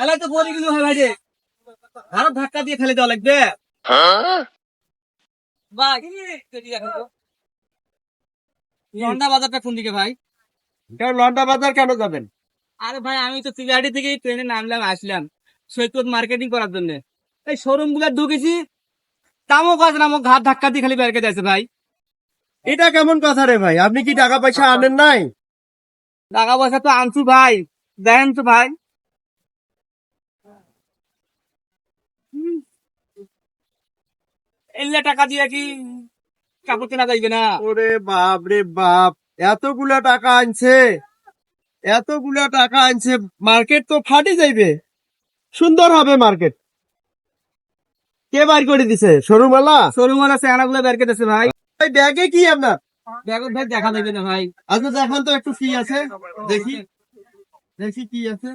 এলাই তো পরে গেল ভাই রে, আরো ধাক্কা দিয়ে ফেলে দেওয়া লাগবে। বাহ, কি রে, এখন তো লন্ডা বাজারটা কোন দিকে ভাই? লন্ডা বাজার কেন যাবেন? আরে ভাই, আমি তো চিলাহাটি থেকে ট্রেনে নামলাম, আসলাম সৈকত মার্কেটিং করার জন্য। এই শোরুম গুলা ঢুকেছি, তামও কাজ নামক ঘাট ধাক্কা দিয়ে খালি বেরকে যাচ্ছে ভাই। এটা কেমন কথা রে ভাই? আপনি কি টাকা পয়সা আনেন নাই? টাকা পয়সা তো আনছু ভাই, দেখেন তো ভাই। এলে টাকা দিয়ে কি কাপড় কেনা যাইবে না? ওরে বাপ রে বাপ, এতগুলা টাকা আনছে, এতগুলা টাকা আনছে, মার্কেট তো ফাটি যাইবে। সুন্দর হবে মার্কেট। কে বাইর করে দিছে? শোরুম ওয়ালা? শোরুম ওয়ালা চেহারা গুলো বেরকে দিচ্ছে ভাই। ভাই ব্যাগে কি আপনার? দেখুন ভাই, দেখা যাবে না ভাই। আচ্ছা দেখান তো একটু কি আছে, দেখি দেখি কি আছে।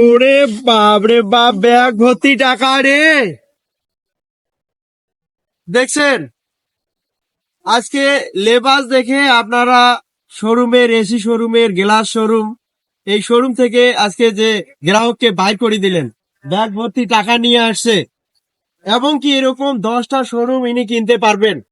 ওরে বাপ রে বাপ, ব্যাগ ভর্তি টাকা রে। দেখছেন, আজকে লেবাস দেখে আপনারা শোরুমের, এসি শোরুমের, গ্লাস শোরুম, এই শোরুম থেকে আজকে যে গ্রাহককে বাইর করে দিলেন, ব্যাগ ভর্তি টাকা নিয়ে আসছে, এবং কি এরকম 10টা শোরুম ইনি কিনতে পারবেন।